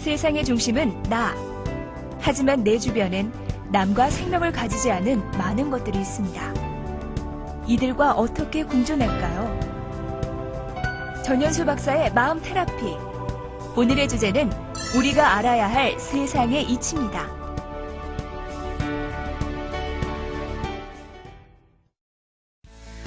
세상의 중심은 나. 하지만 내 주변엔 남과 생명을 가지지 않은 많은 것들이 있습니다. 이들과 어떻게 공존할까요? 전현수 박사의 마음 테라피. 오늘의 주제는 우리가 알아야 할 세상의 이치입니다.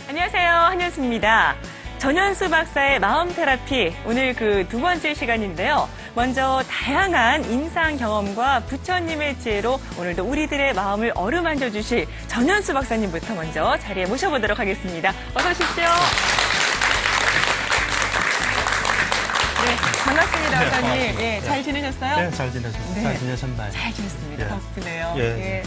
안녕하세요. 한현수입니다. 전현수 박사의 마음 테라피. 오늘 그 두 번째 시간인데요. 먼저 다양한 임상 경험과 부처님의 지혜로 오늘도 우리들의 마음을 어루만져 주실 전현수 박사님부터 먼저 자리에 모셔보도록 하겠습니다. 어서 오십시오. 네, 반갑습니다, 박사님. 예, 잘 지내셨어요? 네, 잘 지내셨어요. 네. 잘 지내셨나요? 잘 지냈습니다. 예. 덕분에요. 예. 예.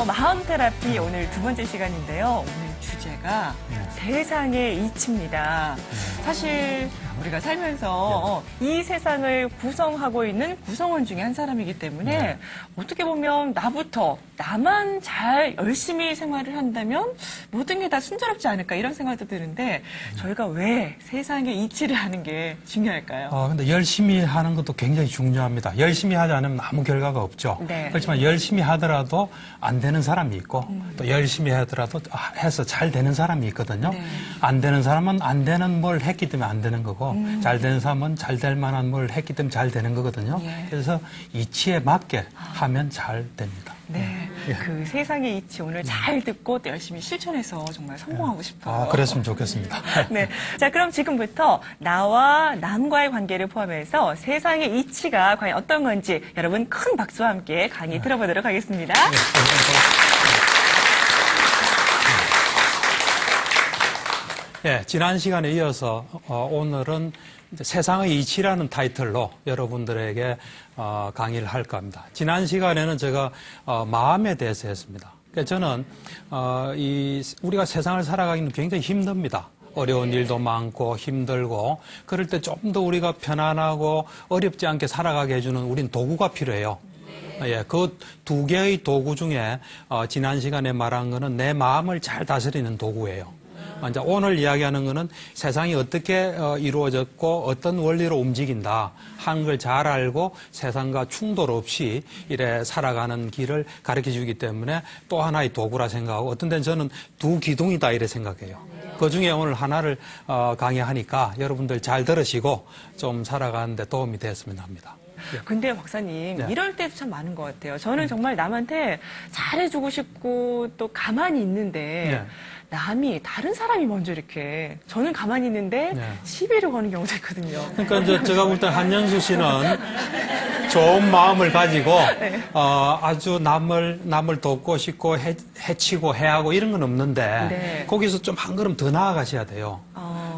마음 테라피 오늘 두 번째 시간인데요. 오늘 주제가 세상의 이치입니다. 사실 우리가 살면서 이 세상을 구성하고 있는 구성원 중에 한 사람이기 때문에 어떻게 보면 나부터 나만 잘 열심히 생활을 한다면 모든 게 다 순조롭지 않을까 이런 생각도 드는데 저희가 왜 세상의 이치를 하는 게 중요할까요? 근데 열심히 하는 것도 굉장히 중요합니다. 열심히 하지 않으면 아무 결과가 없죠. 네. 그렇지만 열심히 하더라도 안 되는 사람이 있고 또 열심히 하더라도 해서 잘 되는 사람이 있거든요. 네. 안 되는 사람은 안 되는 뭘 했기 때문에 안 되는 거고 잘 되는 사람은 잘 될 만한 뭘 했기 때문에 잘 되는 거거든요. 예. 그래서 이치에 맞게 하면 잘 됩니다. 네, 그 세상의 이치 오늘 잘 듣고 또 열심히 실천해서 정말 성공하고 싶어요. 그랬으면 좋겠습니다. 네, 자 그럼 지금부터 나와 남과의 관계를 포함해서 세상의 이치가 과연 어떤 건지 여러분 큰 박수와 함께 강의 들어보도록 하겠습니다. 예, 지난 시간에 이어서 오늘은 이제 세상의 이치라는 타이틀로 여러분들에게 강의를 할까 합니다. 지난 시간에는 제가 마음에 대해서 했습니다. 그러니까 저는 우리가 세상을 살아가기는 굉장히 힘듭니다. 어려운 일도 많고 힘들고 그럴 때 좀 더 우리가 편안하고 어렵지 않게 살아가게 해주는 우린 도구가 필요해요. 예, 그 두 개의 도구 중에 지난 시간에 말한 거는 내 마음을 잘 다스리는 도구예요. 이제 오늘 이야기하는 거는 세상이 어떻게 이루어졌고 어떤 원리로 움직인다 하는 걸 잘 알고 세상과 충돌 없이 이래 살아가는 길을 가르쳐 주기 때문에 또 하나의 도구라 생각하고 어떤 데는 저는 두 기둥이다 이래 생각해요. 그 중에 오늘 하나를 강의하니까 여러분들 잘 들으시고 좀 살아가는데 도움이 됐으면 합니다. 근데 박사님 이럴 때도 참 많은 것 같아요. 저는 정말 남한테 잘해주고 싶고 또 가만히 있는데 남이 다른 사람이 먼저 이렇게 저는 가만히 있는데 시비를 거는 경우도 있거든요. 그러니까 이제 제가 볼 때 한현수 씨는 좋은 마음을 가지고 아주 남을 돕고 싶고 해치고 해하고 이런 건 없는데 거기서 좀 한 걸음 더 나아가셔야 돼요.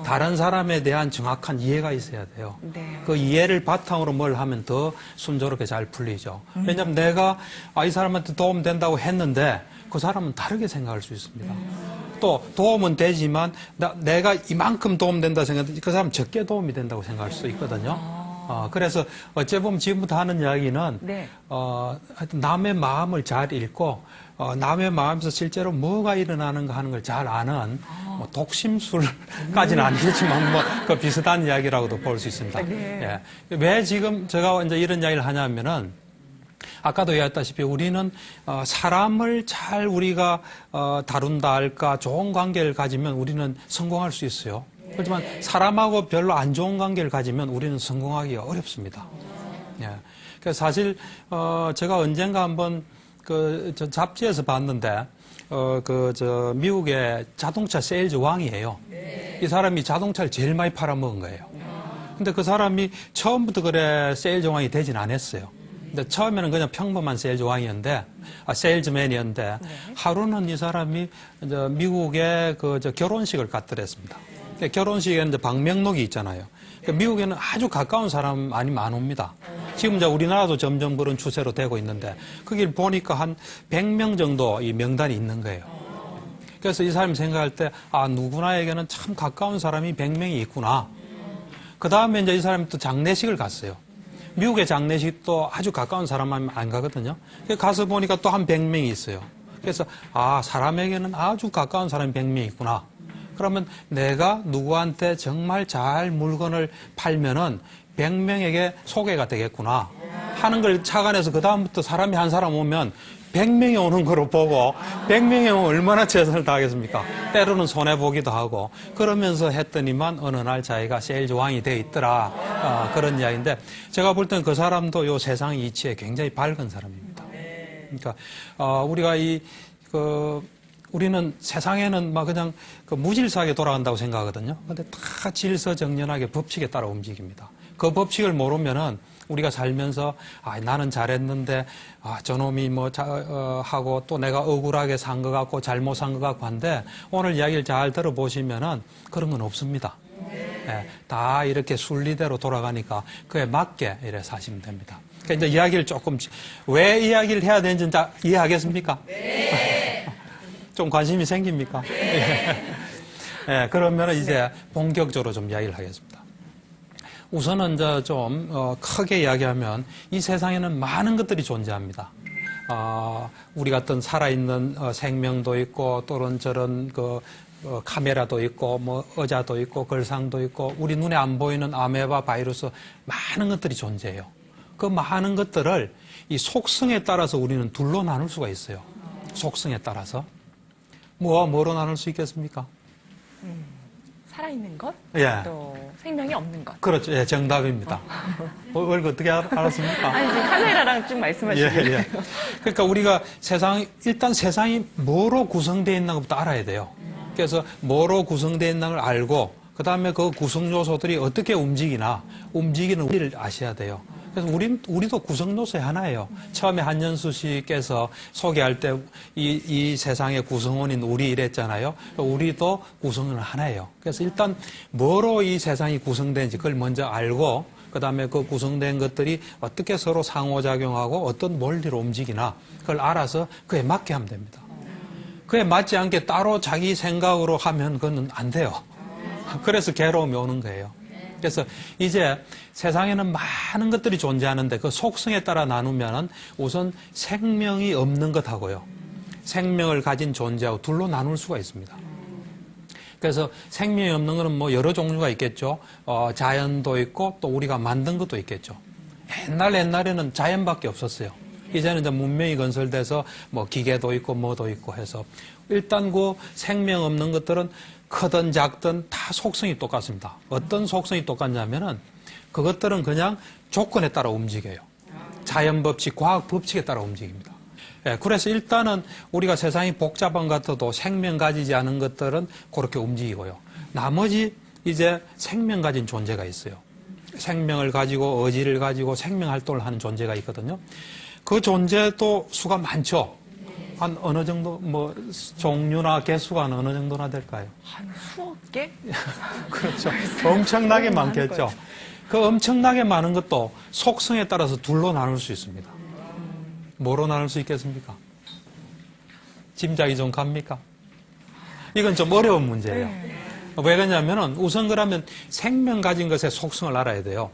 다른 사람에 대한 정확한 이해가 있어야 돼요. 그 이해를 바탕으로 뭘 하면 더 순조롭게 잘 풀리죠. 왜냐하면 내가 이 사람한테 도움 된다고 했는데 그 사람은 다르게 생각할 수 있습니다. 또 도움은 되지만 내가 이만큼 도움된다 생각하는데 그 사람은 적게 도움이 된다고 생각할 수 있거든요. 그래서 어째 보면 지금부터 하는 이야기는 하여튼 남의 마음을 잘 읽고 남의 마음에서 실제로 뭐가 일어나는가 하는 걸 잘 아는 뭐 독심술까지는 아니겠지만 뭐 그 비슷한 이야기라고도 볼 수 있습니다. 예. 왜 지금 제가 이제 이런 이야기를 하냐면은 아까도 얘기했다시피 우리는 사람을 잘 우리가 다룬다 할까 좋은 관계를 가지면 우리는 성공할 수 있어요. 그렇지만 사람하고 별로 안 좋은 관계를 가지면 우리는 성공하기가 어렵습니다. 예. 그래서 사실 제가 언젠가 한번 저 잡지에서 봤는데 미국의 자동차 세일즈 왕이에요. 이 사람이 자동차를 제일 많이 팔아먹은 거예요. 근데 그 사람이 처음부터 그래 세일즈 왕이 되진 않았어요. 근데 처음에는 그냥 평범한 세일즈 왕이었는데, 세일즈맨이었는데, 하루는 이 사람이 이제 미국의 결혼식을 갖더랬습니다. 결혼식에는 이제 방명록이 있잖아요. 그러니까 미국에는 아주 가까운 사람 많이 안 옵니다. 지금 이제 우리나라도 점점 그런 추세로 되고 있는데, 거길 보니까 한 100명 정도 이 명단이 있는 거예요. 그래서 이 사람이 생각할 때, 누구나에게는 참 가까운 사람이 100명이 있구나. 그 다음에 이제 이 사람이 또 장례식을 갔어요. 미국의 장례식도 아주 가까운 사람만 안 가거든요. 가서 보니까 또 한 100명이 있어요. 그래서 사람에게는 아주 가까운 사람이 100명이 있구나. 그러면 내가 누구한테 정말 잘 물건을 팔면은 100명에게 소개가 되겠구나. 하는 걸 착안해서 그다음부터 사람이 한 사람 오면 100명이 오는 거로 보고 100명이 오면 얼마나 최선을 다하겠습니까? 때로는 손해보기도 하고 그러면서 했더니만 어느 날 자기가 세일즈 왕이 돼 있더라. 그런 이야기인데 제가 볼 때는 그 사람도 요 세상 이치에 굉장히 밝은 사람입니다. 그러니까 우리가 우리는 세상에는 막 그냥 무질서하게 돌아간다고 생각하거든요. 근데 다 질서정연하게 법칙에 따라 움직입니다. 그 법칙을 모르면은 우리가 살면서 나는 잘했는데 저놈이 하고 또 내가 억울하게 산 것 같고 잘못 산 것 같고 한데 오늘 이야기를 잘 들어보시면은 그런 건 없습니다. 예, 다 이렇게 순리대로 돌아가니까 그에 맞게 이래 사시면 됩니다. 그러니까 이제 이야기를 조금 왜 이야기를 해야 되는지 이해하겠습니까? 네. 좀 관심이 생깁니까? 예, 그러면 이제 본격적으로 좀 이야기를 하겠습니다. 우선은 이제 좀 크게 이야기하면 이 세상에는 많은 것들이 존재합니다. 우리 같은 살아있는 생명도 있고 또는 저런 카메라도 있고 의자도 있고 걸상도 있고 우리 눈에 안 보이는 아메바 바이러스 많은 것들이 존재해요. 그 많은 것들을 이 속성에 따라서 우리는 둘로 나눌 수가 있어요. 속성에 따라서. 뭐로 나눌 수 있겠습니까? 살아있는 것, 예. 또 생명이 없는 것. 그렇죠. 예, 정답입니다. 이걸 어떻게 알았습니까? 아니, 지금 카메라랑 쭉 말씀하시네요. 예. 그러니까 우리가 일단 세상이 뭐로 구성되어 있는 것부터 알아야 돼요. 그래서 뭐로 구성되어 있는 걸 알고, 그 다음에 그 구성 요소들이 어떻게 움직이는 우리를 아셔야 돼요. 그래서 우리도 구성 요소의 하나예요. 처음에 한연수 씨께서 소개할 때 이 세상의 구성원인 우리 이랬잖아요. 우리도 구성은 하나예요. 그래서 일단 뭐로 이 세상이 구성되는지 그걸 먼저 알고 그 다음에 그 구성된 것들이 어떻게 서로 상호작용하고 어떤 원리로 움직이나 그걸 알아서 그에 맞게 하면 됩니다. 그에 맞지 않게 따로 자기 생각으로 하면 그건 안 돼요. 그래서 괴로움이 오는 거예요. 그래서 이제 세상에는 많은 것들이 존재하는데 그 속성에 따라 나누면 우선 생명이 없는 것하고요. 생명을 가진 존재하고 둘로 나눌 수가 있습니다. 그래서 생명이 없는 것은 여러 종류가 있겠죠. 자연도 있고 또 우리가 만든 것도 있겠죠. 옛날에는 자연밖에 없었어요. 이제는 이제 문명이 건설돼서 기계도 있고 뭐도 있고 해서 일단 그 생명 없는 것들은 크든 작든 다 속성이 똑같습니다. 어떤 속성이 똑같냐면은 그것들은 그냥 조건에 따라 움직여요. 자연 법칙, 과학 법칙에 따라 움직입니다. 예, 그래서 일단은 우리가 세상이 복잡한 것 같아도 생명 가지지 않은 것들은 그렇게 움직이고요. 나머지 이제 생명 가진 존재가 있어요. 생명을 가지고 의지를 가지고 생명 활동을 하는 존재가 있거든요. 그 존재도 수가 많죠. 한 어느 정도 종류나 개수가 어느 정도나 될까요? 한 수억 개? 그렇죠. 엄청나게 많겠죠. 그 엄청나게 많은 것도 속성에 따라서 둘로 나눌 수 있습니다. 뭐로 나눌 수 있겠습니까? 짐작이 좀 갑니까? 이건 좀 어려운 문제예요. 왜 그러냐면은 우선 그러면 생명 가진 것의 속성을 알아야 돼요.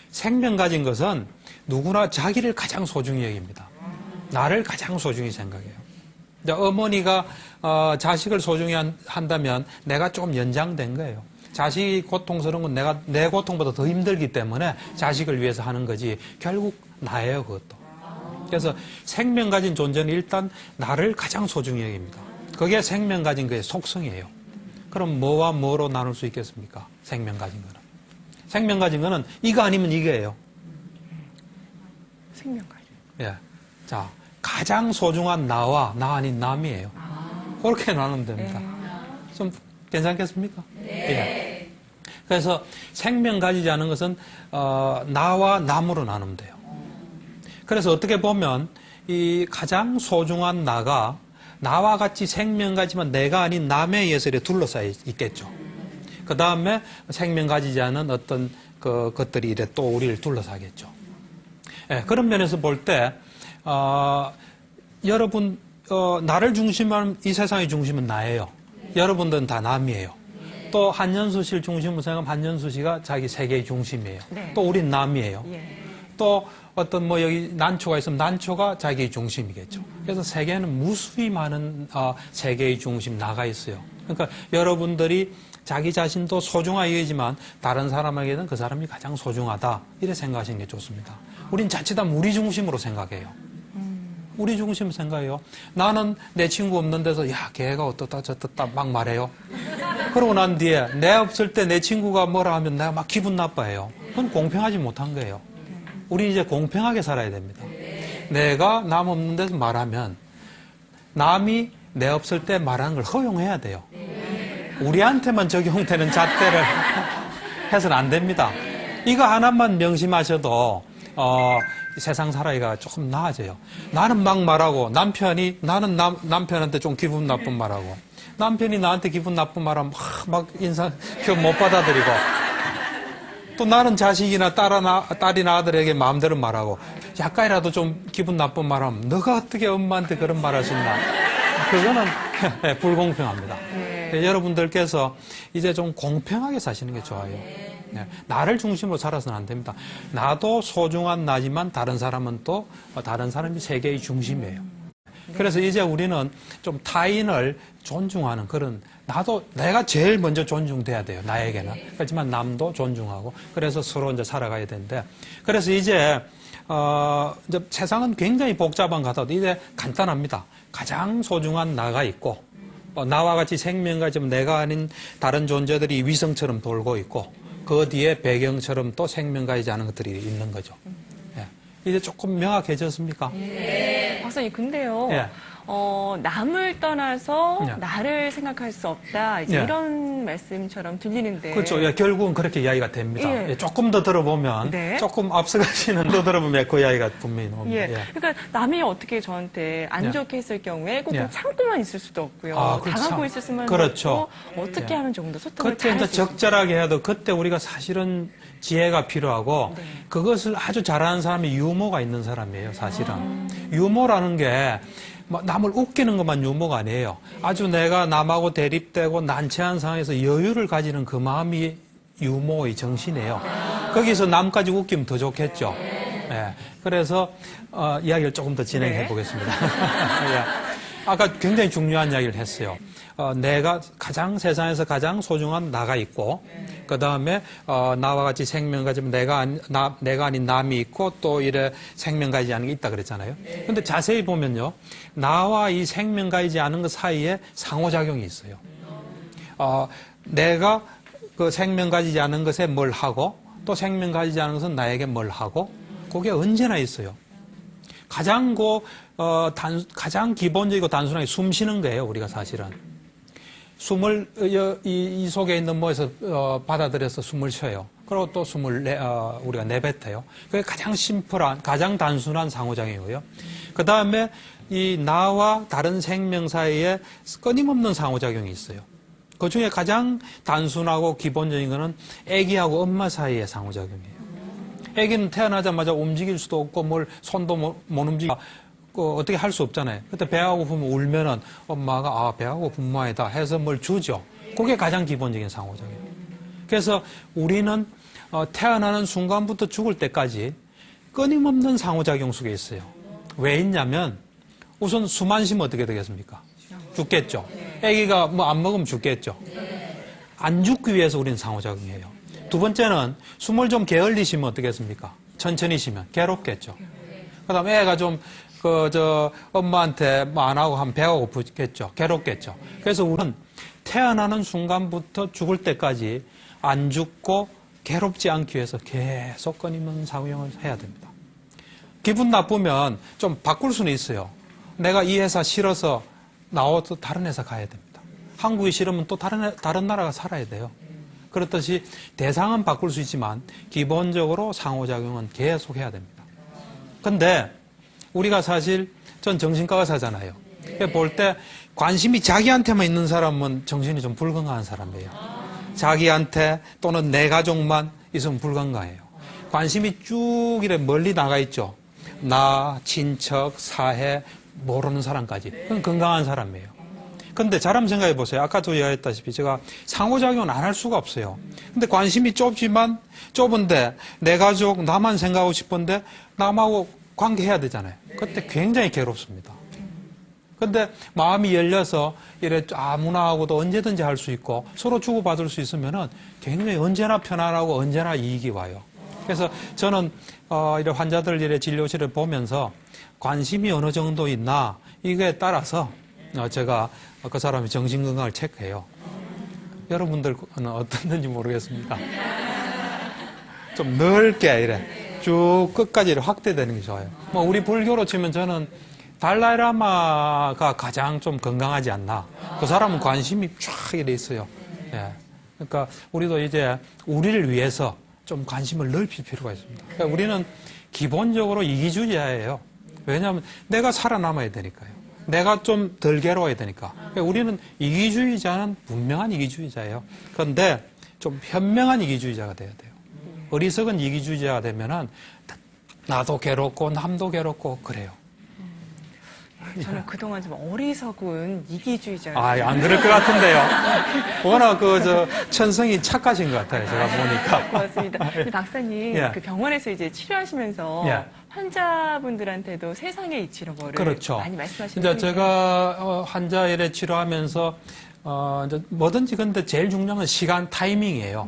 생명 가진 것은 누구나 자기를 가장 소중히 여깁니다. 나를 가장 소중히 생각해요. 어머니가 자식을 소중히 한다면 내가 좀 연장된 거예요. 자식이 고통스러운 건 내 고통보다 더 힘들기 때문에 자식을 위해서 하는 거지 결국 나예요, 그것도. 그래서 생명 가진 존재는 일단 나를 가장 소중히 여깁니다. 그게 생명 가진 그의 속성이에요. 그럼 뭐와 뭐로 나눌 수 있겠습니까? 생명 가진 거는. 생명 가진 거는 이거 아니면 이게예요. 생명 가진. 예. 자, 가장 소중한 나와 나 아닌 남이에요. 그렇게 나누면 됩니다. 좀 괜찮겠습니까? 네. 예. 그래서 생명 가지지 않은 것은 나와 남으로 나누면 돼요. 그래서 어떻게 보면 이 가장 소중한 나가 나와 같이 생명 가지만 내가 아닌 남에 의해서 둘러싸여 있겠죠. 그 다음에 생명 가지지 않은 어떤 것들이 이래 또 우리를 둘러싸겠죠. 예, 그런 면에서 볼 때 여러분 나를 중심한 이 세상의 중심은 나예요. 여러분들은 다 남이에요. 또 한연수 씨를 중심으로 생각하면 한연수 씨가 자기 세계의 중심이에요. 네. 또 우린 남이에요. 예. 또 어떤 여기 난초가 있으면 난초가 자기의 중심이겠죠. 그래서 세계에는 무수히 많은 세계의 중심 나가 있어요. 그러니까 여러분들이 자기 자신도 소중하게 여기지만 다른 사람에게는 그 사람이 가장 소중하다. 이렇게 생각하시는 게 좋습니다. 우린 자칫하면 우리 중심으로 생각해요. 우리 중심 생각해요. 나는 내 친구 없는 데서 야 걔가 어떻다 저떻다 막 말해요. 그러고 난 뒤에 내 없을 때 내 친구가 뭐라 하면 내가 막 기분 나빠해요. 그건 공평하지 못한 거예요. 우리 이제 공평하게 살아야 됩니다. 내가 남 없는 데서 말하면 남이 내 없을 때 말하는 걸 허용해야 돼요. 우리한테만 적용되는 잣대를 해서는 안 됩니다. 이거 하나만 명심하셔도 세상 살아가기가 조금 나아져요. 나는 막 말하고 나는 남편한테 좀 기분 나쁜 말하고 남편이 나한테 기분 나쁜 말하면 막 인사 못 받아들이고 또 나는 자식이나 딸이나 아들에게 마음대로 말하고 약간이라도 좀 기분 나쁜 말하면 너가 어떻게 엄마한테 그런 말 할 수 있나. 그거는 불공평합니다. 여러분들께서 이제 좀 공평하게 사시는 게 좋아요. 나를 중심으로 살아서는 안 됩니다. 나도 소중한 나지만 다른 사람은 또 다른 사람이 세계의 중심이에요. 그래서 이제 우리는 좀 타인을 존중하는 그런 내가 제일 먼저 존중돼야 돼요. 나에게는. 그렇지만 남도 존중하고 그래서 서로 이제 살아가야 되는데 그래서 이제 세상은 굉장히 복잡한 것 같아도 이제 간단합니다. 가장 소중한 나가 있고 나와 같이 생명가지만 내가 아닌 다른 존재들이 위성처럼 돌고 있고 그 뒤에 배경처럼 또 생명가이지 않은 것들이 있는 거죠. 이제 조금 명확해졌습니까? 박사님, 근데요. 남을 떠나서 나를 생각할 수 없다. 이제 이런 말씀처럼 들리는데. 그렇죠. 결국은 그렇게 이야기가 됩니다. 조금 더 들어보면, 조금 앞서가시는 더 들어보면 그 이야기가 분명히 나옵니다. 그러니까 남이 어떻게 저한테 안 좋게 했을 경우에 꼭 참고만 있을 수도 없고요. 그렇죠. 당하고 있을 수만 그렇죠. 없고 어떻게 하면 좀 더 소통을 그때 이제 적절하게 해도 그때 우리가 사실은 지혜가 필요하고 그것을 아주 잘하는 사람이 유머가 있는 사람이에요, 사실은. 유머라는 게 남을 웃기는 것만 유머가 아니에요. 아주 내가 남하고 대립되고 난처한 상황에서 여유를 가지는 그 마음이 유머의 정신이에요. 거기서 남까지 웃기면 더 좋겠죠. 그래서 이야기를 조금 더 진행해 보겠습니다. 아까 굉장히 중요한 이야기를 했어요. 내가 세상에서 가장 소중한 나가 있고, 그 다음에, 나와 같이 생명 가지면 내가 아닌 남이 있고, 또 이래 생명 가지지 않은 게 있다 그랬잖아요. 근데 자세히 보면요. 나와 이 생명 가지지 않은 것 사이에 상호작용이 있어요. 내가 그 생명 가지지 않은 것에 뭘 하고, 또 생명 가지지 않은 것은 나에게 뭘 하고, 그게 언제나 있어요. 가장 기본적이고 단순하게 숨 쉬는 거예요, 우리가 사실은. 숨을, 이 속에 있는 뭐에서, 받아들여서 숨을 쉬어요. 그리고 또 숨을 우리가 내뱉어요. 그게 가장 심플한, 가장 단순한 상호작용이고요. 그 다음에 이 나와 다른 생명 사이에 끊임없는 상호작용이 있어요. 그 중에 가장 단순하고 기본적인 거는 아기하고 엄마 사이의 상호작용이에요. 아기는 태어나자마자 움직일 수도 없고 손도 못 움직이고 어떻게 할 수 없잖아요. 그때 배가 고프면 울면은 엄마가 배가 고픈 모양이다 해서 뭘 주죠. 그게 가장 기본적인 상호작용이에요. 그래서 우리는 태어나는 순간부터 죽을 때까지 끊임없는 상호작용 속에 있어요. 왜 있냐면 우선 숨 안 쉬면 어떻게 되겠습니까? 죽겠죠. 아기가 안 먹으면 죽겠죠. 안 죽기 위해서 우리는 상호작용해요. 두 번째는 숨을 좀 게을리시면 어떻겠습니까? 천천히 쉬면 괴롭겠죠. 그 다음에 애가 좀 엄마한테 안 하고 하면 배가 고프겠죠. 괴롭겠죠. 그래서 우리는 태어나는 순간부터 죽을 때까지 안 죽고 괴롭지 않기 위해서 계속 끊임없는 상호작용을 해야 됩니다. 기분 나쁘면 좀 바꿀 수는 있어요. 내가 이 회사 싫어서 나와서 다른 회사 가야 됩니다. 한국이 싫으면 또 다른 나라가 살아야 돼요. 그렇듯이 대상은 바꿀 수 있지만 기본적으로 상호작용은 계속 해야 됩니다. 근데 우리가 사실 전 정신과 의사잖아요. 볼 때 관심이 자기한테만 있는 사람은 정신이 좀 불건강한 사람이에요. 자기한테 또는 내 가족만 있으면 불건강해요. 관심이 쭉 이래 멀리 나가 있죠. 나, 친척, 사회, 모르는 사람까지. 그건 건강한 사람이에요. 근데 잘 한번 생각해 보세요. 아까도 이야기했다시피 제가 상호작용은 안 할 수가 없어요. 근데 관심이 좁은데 내 가족, 나만 생각하고 싶은데 남하고 관계해야 되잖아요. 그때 굉장히 괴롭습니다. 근데 마음이 열려서 이래 아무나하고도 언제든지 할 수 있고 서로 주고받을 수 있으면은 굉장히 언제나 편안하고 언제나 이익이 와요. 그래서 저는 이래 환자들 이래 진료실을 보면서 관심이 어느 정도 있나 이거에 따라서 제가 그 사람의 정신 건강을 체크해요. 여러분들은 어떻는지 모르겠습니다. 좀 넓게 이래 쭉 끝까지 이래 확대되는 게 좋아요. 뭐 우리 불교로 치면 저는 달라이라마가 가장 좀 건강하지 않나. 그 사람은 관심이 쫙 이래 있어요. 예. 그러니까 우리도 이제 우리를 위해서 좀 관심을 넓힐 필요가 있습니다. 그러니까 우리는 기본적으로 이기주의자예요. 왜냐하면 내가 살아남아야 되니까요. 내가 좀 덜 괴로워야 되니까. 그러니까 우리는 이기주의자는 분명한 이기주의자예요. 그런데 좀 현명한 이기주의자가 돼야 돼요. 어리석은 이기주의자가 되면은 나도 괴롭고 남도 괴롭고 그래요. 저는 그동안 좀 어리석은 이기주의자였어요. 안 그럴 것 같은데요. 워낙 천성이 착하신 것 같아요. 제가 보니까. 고맙습니다. 근데 박사님, 예. 그 병원에서 이제 치료하시면서 예. 환자분들한테도 세상의 이치로 뭐를 그렇죠. 많이 말씀하시는 이제 제가 환자 일에 치료하면서 이제 뭐든지 근데 제일 중요한 건 시간 타이밍이에요.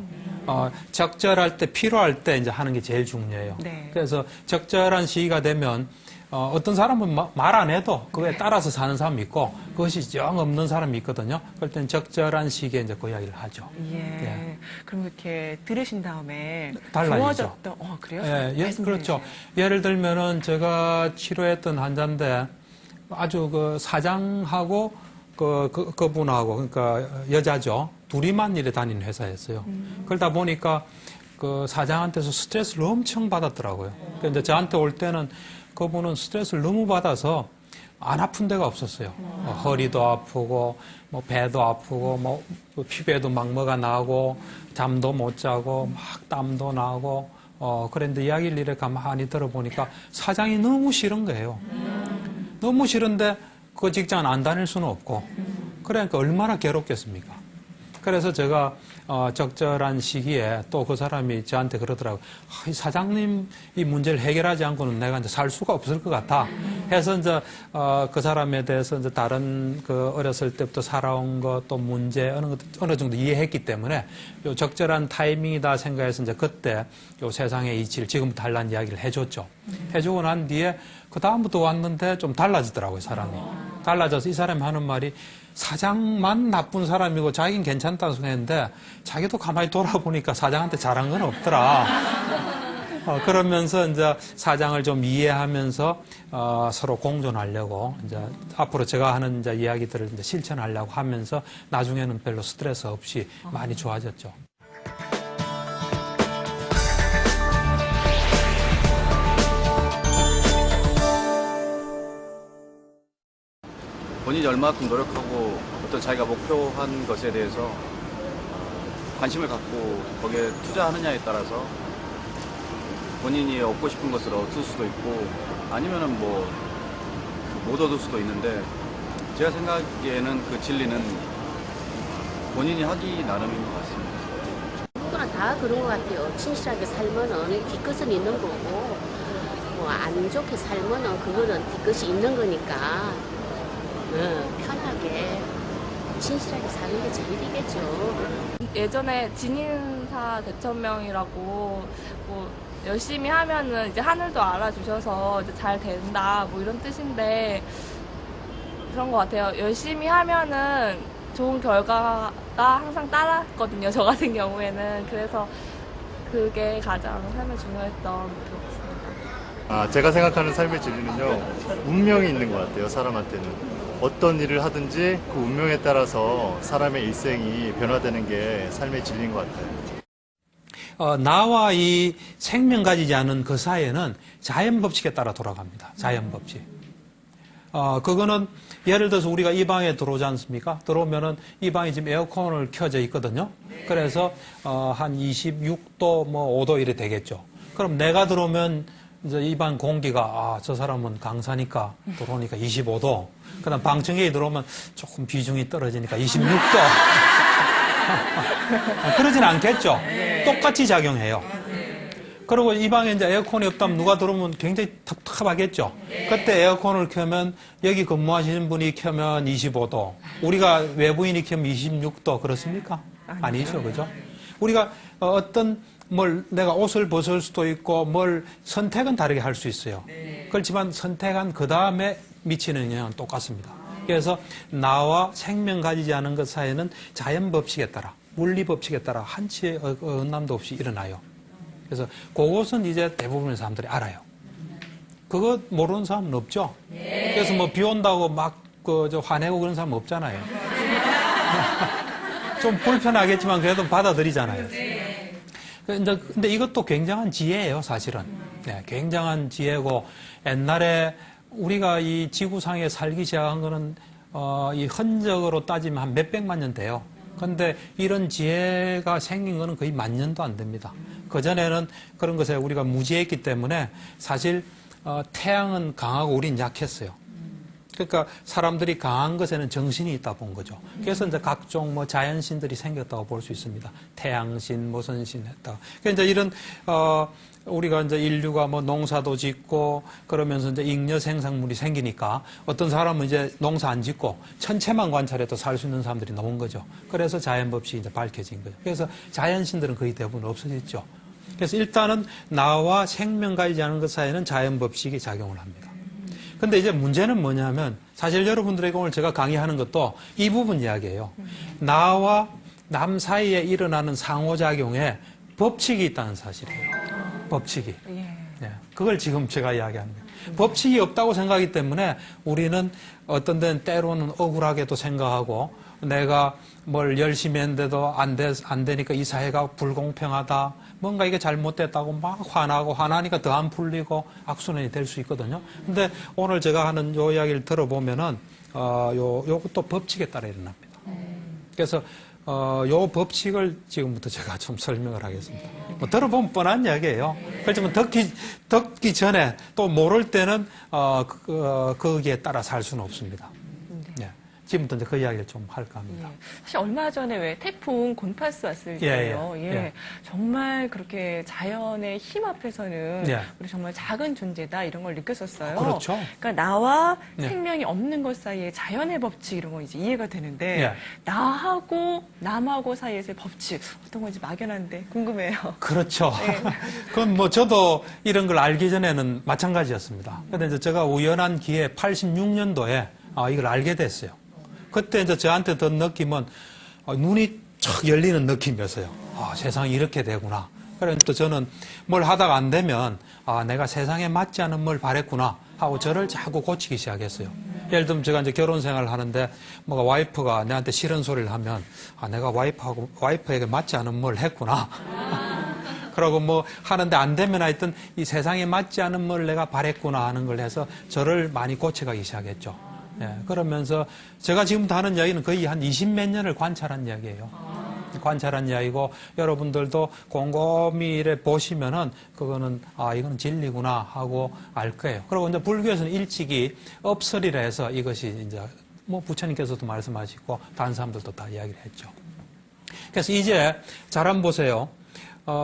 적절할 때 필요할 때 이제 하는 게 제일 중요해요. 네. 그래서 적절한 시기가 되면 어떤 사람은 말 안 해도 그거에 따라서 사는 사람이 있고 그것이 영 없는 사람이 있거든요. 그럴 때는 적절한 시기에 이제 그 이야기를 하죠. 예. 예. 그럼 이렇게 들으신 다음에 달라지죠. 좋아졌던, 그래요? 그렇죠. 예를 들면은 제가 치료했던 환자인데 아주 그 사장하고 그분하고 그러니까 여자죠. 둘이만 일에 다니는 회사였어요. 그러다 보니까 그 사장한테서 스트레스를 엄청 받았더라고요. 그러니까 이제 저한테 올 때는 그분은 스트레스를 너무 받아서 안 아픈 데가 없었어요. 허리도 아프고, 뭐 배도 아프고, 뭐 피부에도 막 뭐가 나고, 잠도 못 자고, 막 땀도 나고, 그런데 이야기를 이렇게 가만히 들어보니까 사장이 너무 싫은 거예요. 너무 싫은데 그 직장은 안 다닐 수는 없고, 그러니까 얼마나 괴롭겠습니까? 그래서 제가 적절한 시기에 또 그 사람이 저한테 그러더라고요. 이 사장님 이 문제를 해결하지 않고는 내가 이제 살 수가 없을 것 같아. 해서 이제 그 사람에 대해서 이제 다른 그 어렸을 때부터 살아온 것 또 문제 어느 정도 이해했기 때문에 요 적절한 타이밍이다 생각해서 이제 그때 요 세상의 이치를 지금부터 달라는 이야기를 해줬죠. 해주고 난 뒤에 그 다음부터 왔는데 좀 달라지더라고요, 사람이. 달라져서 이 사람이 하는 말이 사장만 나쁜 사람이고 자기는 괜찮다고 생각했는데 자기도 가만히 돌아보니까 사장한테 잘한 건 없더라. 그러면서 이제 사장을 좀 이해하면서 서로 공존하려고 이제 앞으로 제가 하는 이제 이야기들을 이제 실천하려고 하면서 나중에는 별로 스트레스 없이 많이 좋아졌죠. 본인이 얼마큼 노력하고 어떤 자기가 목표한 것에 대해서 관심을 갖고 거기에 투자하느냐에 따라서 본인이 얻고 싶은 것을 얻을 수도 있고 아니면은 뭐 못 얻을 수도 있는데 제가 생각하기에는 그 진리는 본인이 하기 나름인 것 같습니다. 누구나 다 그런 것 같아요. 진실하게 살면은 뒤끝은 있는 거고 뭐 안 좋게 살면은 그거는 뒤끝이 있는 거니까 편하게 진실하게 사는 게 제일이겠죠. 예전에 진인사 대천명이라고 뭐 열심히 하면은 이제 하늘도 알아주셔서 이제 잘 된다 뭐 이런 뜻인데 그런 것 같아요. 열심히 하면은 좋은 결과가 항상 따랐거든요. 저 같은 경우에는. 그래서 그게 가장 삶에 중요했던 것 같습니다. 제가 생각하는 삶의 진리는요, 운명이 있는 것 같아요, 사람한테는. 어떤 일을 하든지 그 운명에 따라서 사람의 일생이 변화되는 게 삶의 진리인 것 같아요. 나와 이 생명 가지지 않은 그 사이에는 자연 법칙에 따라 돌아갑니다. 자연 법칙. 그거는 예를 들어서 우리가 이 방에 들어오지 않습니까? 들어오면은 이 방이 지금 에어컨을 켜져 있거든요. 그래서 한 26도 뭐 5도 이래 되겠죠. 그럼 내가 들어오면 이제 이 방 공기가 저 사람은 강사니까 들어오니까 25도. 그다음 방청객이 들어오면 조금 비중이 떨어지니까 26도. 그러진 않겠죠. 똑같이 작용해요. 그리고 이 방에 이제 에어컨이 없다면 누가 들어오면 굉장히 텁텁하겠죠. 그때 에어컨을 켜면 여기 근무하시는 분이 켜면 25도, 우리가 외부인이 켜면 26도 그렇습니까? 아니죠, 그죠? 우리가 어떤 뭘 내가 옷을 벗을 수도 있고 뭘 선택은 다르게 할 수 있어요. 그렇지만 선택한 그 다음에 미치는 영향은 똑같습니다. 그래서 나와 생명 가지지 않은 것 사이에는 자연 법칙에 따라, 물리 법칙에 따라 한치의 어긋남도 없이 일어나요. 그래서 그것은 이제 대부분의 사람들이 알아요. 그거 모르는 사람은 없죠. 그래서 뭐 비 온다고 막 화내고 그런 사람 없잖아요. 좀 불편하겠지만 그래도 받아들이잖아요. 근데 이것도 굉장한 지혜예요, 사실은. 네, 굉장한 지혜고, 옛날에 우리가 이 지구상에 살기 시작한 거는, 이 흔적으로 따지면 한 몇백만 년 돼요. 근데 이런 지혜가 생긴 거는 거의 10,000년도 안 됩니다. 그전에는 그런 것에 우리가 무지했기 때문에 사실, 태양은 강하고 우린 약했어요. 그러니까 사람들이 강한 것에는 정신이 있다 본 거죠. 그래서 이제 각종 뭐 자연신들이 생겼다고 볼 수 있습니다. 태양신, 모선신 했다. 그러니까 이제 이런, 우리가 이제 인류가 뭐 농사도 짓고 그러면서 이제 잉여 생산물이 생기니까 어떤 사람은 이제 농사 안 짓고 천체만 관찰해도 살 수 있는 사람들이 나온 거죠. 그래서 자연 법칙이 이제 밝혀진 거죠. 그래서 자연신들은 거의 대부분 없어졌죠. 그래서 일단은 나와 생명 가지지 않은 것 사이에는 자연 법칙이 작용을 합니다. 근데 이제 문제는 뭐냐면 사실 여러분들에게 오늘 제가 강의하는 것도 이 부분 이야기예요. 나와 남 사이에 일어나는 상호작용에 법칙이 있다는 사실이에요. 법칙이. 네, 그걸 지금 제가 이야기하는 거예요. 법칙이 없다고 생각하기 때문에 우리는 어떤 데는 때로는 억울하게도 생각하고 내가 뭘 열심히 했는데도 안 되니까 이 사회가 불공평하다. 뭔가 이게 잘못됐다고 막 화나니까 더 안 풀리고 악순환이 될 수 있거든요. 근데 오늘 제가 하는 요 이야기를 들어보면은, 요것도 법칙에 따라 일어납니다. 그래서, 요 법칙을 지금부터 제가 좀 설명을 하겠습니다. 뭐 들어보면 뻔한 이야기예요. 그렇지만 듣기 전에 또 모를 때는, 거기에 따라 살 수는 없습니다. 네. 지금부터 이제 그 이야기를 좀 할까 합니다. 사실 얼마 전에 왜 태풍 곤파스 왔을 때요. 정말 그렇게 자연의 힘 앞에서는 우리 정말 작은 존재다 이런 걸 느꼈었어요. 그렇죠. 그러니까 나와 생명이 없는 것 사이에 자연의 법칙 이런 거 이제 이해가 되는데 나하고 남하고 사이에서의 법칙 어떤 건지 막연한데 궁금해요. 그렇죠. 그건 뭐 저도 이런 걸 알기 전에는 마찬가지였습니다. 그런데 이제 제가 우연한 기회에 86년도에 이걸 알게 됐어요. 그때 이제 저한테 든 느낌은 눈이 척 열리는 느낌이었어요. 세상이 이렇게 되구나. 그래서 또 저는 뭘 하다가 안 되면 내가 세상에 맞지 않은 뭘 바랬구나 하고 저를 자꾸 고치기 시작했어요. 예를 들면 제가 이제 결혼 생활을 하는데 뭐가 와이프가 내한테 싫은 소리를 하면 내가 와이프에게 맞지 않은 뭘 했구나. 그러고 뭐 하는데 안 되면 하여튼 이 세상에 맞지 않은 뭘 내가 바랬구나 하는 걸 해서 저를 많이 고쳐가기 시작했죠. 그러면서 제가 지금부터 하는 이야기는 거의 한 20몇 년을 관찰한 이야기예요. 관찰한 이야기고 여러분들도 곰곰이 이래 보시면은 그거는 이거는 진리구나 하고 알 거예요. 그리고 이제 불교에서는 일찍이 업설이라 해서 이것이 이제 뭐 부처님께서도 말씀하시고 다른 사람들도 다 이야기를 했죠. 그래서 이제 잘 한번 보세요.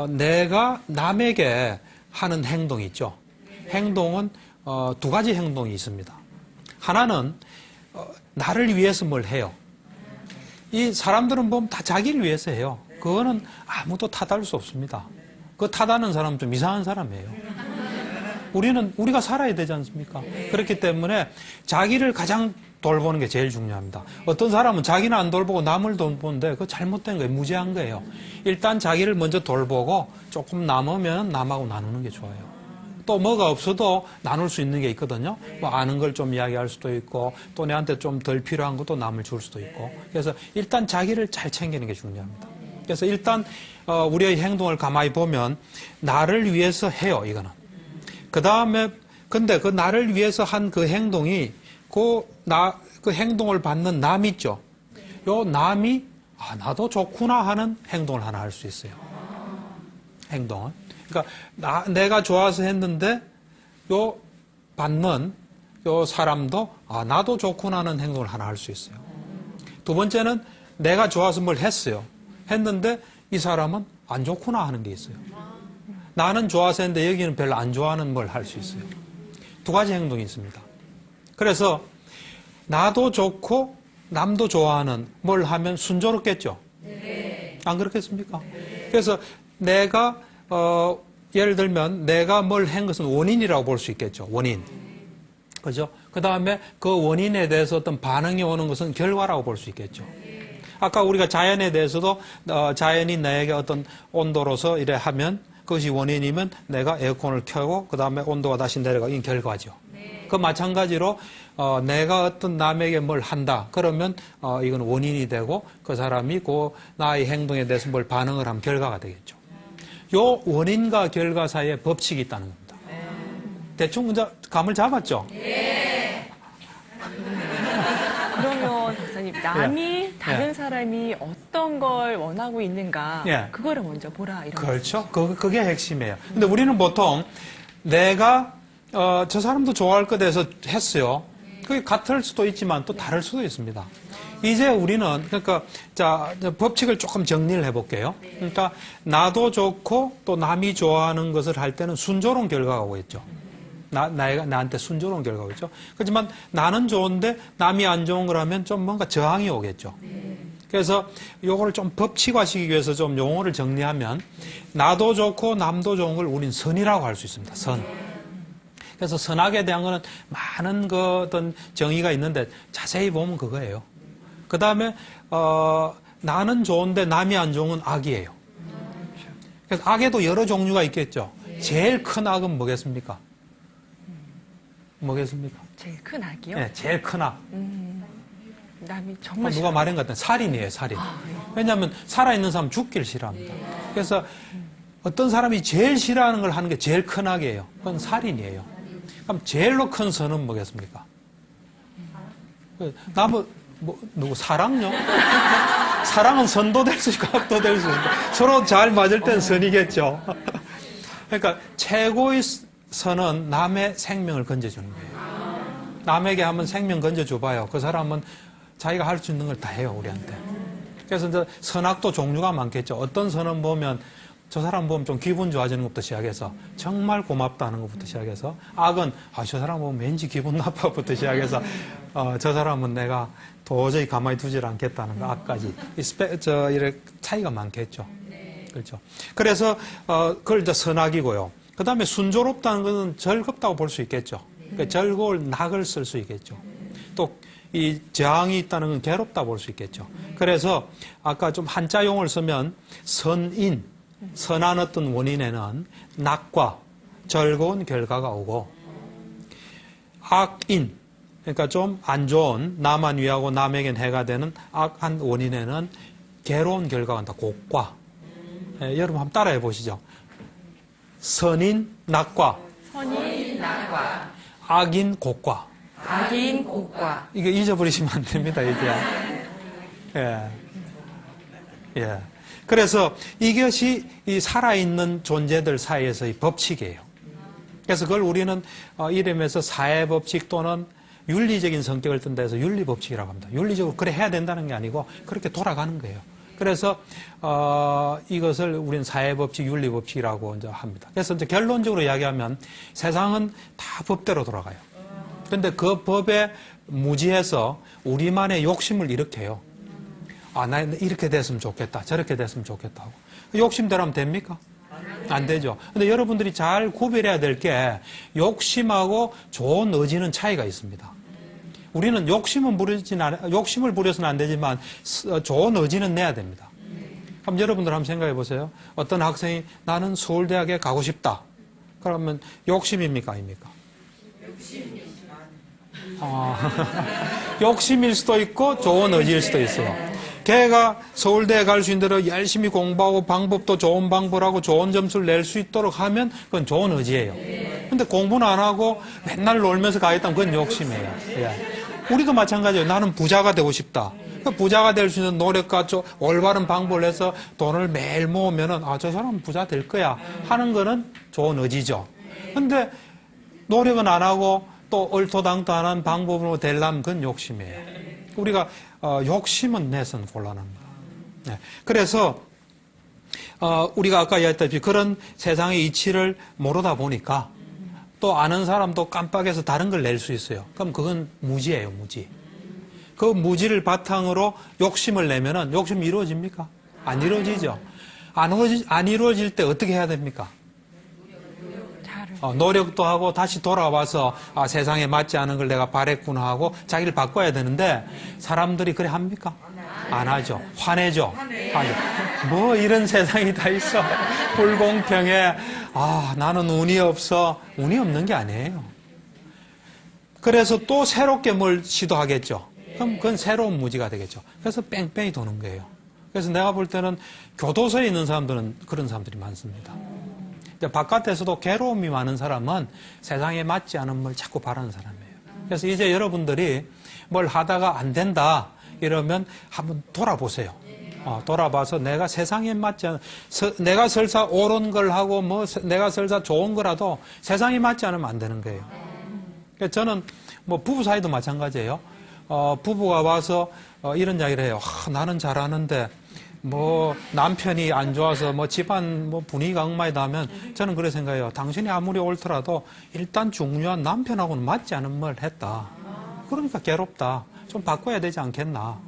내가 남에게 하는 행동이 있죠. 행동은 두 가지 행동이 있습니다. 하나는 나를 위해서 뭘 해요. 이 사람들은 보면 다 자기를 위해서 해요. 그거는 아무도 탓할 수 없습니다. 그 탓하는 사람은 좀 이상한 사람이에요. 우리가 살아야 되지 않습니까? 그렇기 때문에 자기를 가장 돌보는 게 제일 중요합니다. 어떤 사람은 자기는 안 돌보고 남을 돌보는데 그거 잘못된 거예요. 무지한 거예요. 일단 자기를 먼저 돌보고 조금 남으면 남하고 나누는 게 좋아요. 또 뭐가 없어도 나눌 수 있는 게 있거든요. 뭐 아는 걸 좀 이야기할 수도 있고 또 내한테 좀 덜 필요한 것도 남을 줄 수도 있고 그래서 일단 자기를 잘 챙기는 게 중요합니다. 그래서 일단 우리의 행동을 가만히 보면 나를 위해서 해요. 이거는. 그 다음에 근데 그 나를 위해서 한 그 행동이 그 행동을 받는 남 있죠. 요 남이 나도 좋구나 하는 행동을 하나 할 수 있어요. 행동은. 그러니까 내가 좋아서 했는데 요 받는 요 사람도 나도 좋구나 하는 행동을 하나 할 수 있어요. 두 번째는 내가 좋아서 뭘 했어요. 했는데 이 사람은 안 좋구나 하는 게 있어요. 나는 좋아서 했는데 여기는 별로 안 좋아하는 뭘 할 수 있어요. 두 가지 행동이 있습니다. 그래서 나도 좋고 남도 좋아하는 뭘 하면 순조롭겠죠? 안 그렇겠습니까? 그래서 내가 예를 들면 내가 뭘 한 것은 원인이라고 볼 수 있겠죠. 원인. 그죠? 그 다음에 그 원인에 대해서 어떤 반응이 오는 것은 결과라고 볼 수 있겠죠. 아까 우리가 자연에 대해서도 자연이 나에게 어떤 온도로서 이래 하면 그것이 원인이면 내가 에어컨을 켜고 그 다음에 온도가 다시 내려가긴 결과죠. 그 마찬가지로 내가 어떤 남에게 뭘 한다 그러면 이건 원인이 되고 그 사람이 그 나의 행동에 대해서 뭘 반응을 하면 결과가 되겠죠. 요 원인과 결과 사이에 법칙이 있다는 겁니다. 대충 먼저 감을 잡았죠? 그러면 박사님, 남이 다른 사람이 어떤 걸 원하고 있는가 그거를 먼저 보라 이런 그렇죠. 그게 핵심이에요. 근데 우리는 보통 내가 저 사람도 좋아할 것 해서 했어요. 그게 같을 수도 있지만 또 다를 수도 있습니다. 이제 우리는 그러니까 자 법칙을 조금 정리를 해볼게요. 그러니까 나도 좋고 또 남이 좋아하는 것을 할 때는 순조로운 결과가 오겠죠. 나한테 순조로운 결과가 오겠죠. 그렇지만 나는 좋은데 남이 안 좋은 거라면 좀 뭔가 저항이 오겠죠. 그래서 요거를 좀 법칙화시키기 위해서 좀 용어를 정리하면 나도 좋고 남도 좋은 걸 우린 선이라고 할 수 있습니다. 선. 그래서 선악에 대한 거는 많은 그 어떤 정의가 있는데 자세히 보면 그거예요. 그 다음에 나는 좋은데 남이 안 좋은 건 악이에요. 그래서 악에도 여러 종류가 있겠죠. 제일 큰 악은 뭐겠습니까? 뭐겠습니까? 제일 큰 악이요? 네, 제일 큰 악. 남이 정말 누가 말한 것 같아요. 살인이에요, 살인. 왜냐하면 살아있는 사람 죽기를 싫어합니다. 그래서 어떤 사람이 제일 싫어하는 걸 하는 게 제일 큰 악이에요. 그건 살인이에요. 그럼 제일로 큰 선은 뭐겠습니까? 누구 사랑요? 사랑은 선도 될 수 있고 악도 될 수 있고 서로 잘 맞을 땐 선이겠죠. 그러니까 최고의 선은 남의 생명을 건져주는 거예요. 남에게 한번 생명 건져줘봐요. 그 사람은 자기가 할 수 있는 걸 다 해요, 우리한테. 그래서 이제 선악도 종류가 많겠죠. 어떤 선은 보면 저 사람 보면 좀 기분 좋아지는 것부터 시작해서 정말 고맙다는 것부터 시작해서 악은 저 사람 보면 왠지 기분 나빠부터 시작해서 저 사람은 내가 도저히 가만히 두질 않겠다는 거 악까지 이렇게 차이가 많겠죠. 그렇죠. 그래서 그걸 이제 선악이고요. 그 다음에 순조롭다는 것은 즐겁다고 볼 수 있겠죠. 그러니까 즐거울 낙을 쓸 수 있겠죠. 또 이 저항이 있다는 건 괴롭다 볼 수 있겠죠. 그래서 아까 좀 한자 용어를 쓰면 선인, 선한 어떤 원인에는 낙과 즐거운 결과가 오고 악인, 그러니까 좀 안 좋은 나만 위하고 남에겐 해가 되는 악한 원인에는 괴로운 결과가 온다. 곡과. 여러분 한번 따라해 보시죠. 선인 낙과. 선인 낙과. 악인 곡과. 악인 곡과. 이거 잊어버리시면 안 됩니다, 이게. 예. 그래서 이것이 이 살아있는 존재들 사이에서의 법칙이에요. 그래서 그걸 우리는 이름에서 사회법칙 또는 윤리적인 성격을 뜬다 해서 윤리법칙이라고 합니다. 윤리적으로 그래 해야 된다는 게 아니고 그렇게 돌아가는 거예요. 그래서 이것을 우리는 사회법칙, 윤리법칙이라고 이제 합니다. 그래서 이제 결론적으로 이야기하면 세상은 다 법대로 돌아가요. 그런데 그 법에 무지해서 우리만의 욕심을 일으켜요. 나 이렇게 됐으면 좋겠다. 저렇게 됐으면 좋겠다 하고. 욕심대로 하면 됩니까? 안 되죠. 근데 여러분들이 잘 구별해야 될 게 욕심하고 좋은 의지는 차이가 있습니다. 우리는 욕심을 부려서는 안 되지만 좋은 의지는 내야 됩니다. 그럼 여러분들 한번 생각해 보세요. 어떤 학생이 나는 서울대학에 가고 싶다. 그러면 욕심입니까? 아닙니까? 욕심일 수도 있고 좋은 의지일 수도 있어요. 걔가 서울대에 갈 수 있는 대로 열심히 공부하고 방법도 좋은 방법하고 좋은 점수를 낼 수 있도록 하면 그건 좋은 의지예요. 근데 공부는 안 하고 맨날 놀면서 가겠다면 그건 욕심이에요. 예. 우리도 마찬가지예요. 나는 부자가 되고 싶다. 부자가 될 수 있는 노력과 올바른 방법을 해서 돈을 매일 모으면은 저 사람은 부자 될 거야 하는 거는 좋은 의지죠. 근데 노력은 안 하고 또 얼토당토 안 한 방법으로 되려면 그건 욕심이에요. 우리가 욕심은 내선 곤란합니다. 네. 그래서 우리가 아까 이야기했다시피 그런 세상의 이치를 모르다 보니까 또 아는 사람도 깜빡해서 다른 걸 낼 수 있어요. 그럼 그건 무지예요, 무지. 그 무지를 바탕으로 욕심을 내면은 욕심이 이루어집니까? 안 이루어지죠. 안 이루어질 때 어떻게 해야 됩니까? 노력도 하고 다시 돌아와서 세상에 맞지 않은 걸 내가 바랬구나 하고 자기를 바꿔야 되는데 사람들이 그래 합니까? 안 하죠. 화내죠. 뭐 이런 세상이 다 있어. 불공평해. 나는 운이 없어. 운이 없는 게 아니에요. 그래서 또 새롭게 뭘 시도하겠죠. 그럼 그건 새로운 무지가 되겠죠. 그래서 뺑뺑이 도는 거예요. 그래서 내가 볼 때는 교도소에 있는 사람들은 그런 사람들이 많습니다. 바깥에서도 괴로움이 많은 사람은 세상에 맞지 않은 걸 자꾸 바라는 사람이에요. 그래서 이제 여러분들이 뭘 하다가 안 된다 이러면 한번 돌아보세요. 돌아봐서 내가 세상에 맞지 않은, 내가 설사 옳은 걸 하고 뭐 내가 설사 좋은 거라도 세상에 맞지 않으면 안 되는 거예요. 그래서 저는 뭐 부부 사이도 마찬가지예요. 부부가 와서 이런 이야기를 해요. 나는 잘하는데 뭐 남편이 안 좋아서 뭐 집안 뭐 분위기가 엉망이다 하면 저는 그렇게 생각해요. 당신이 아무리 옳더라도 일단 중요한 남편하고는 맞지 않은 말 했다. 그러니까 괴롭다. 좀 바꿔야 되지 않겠나.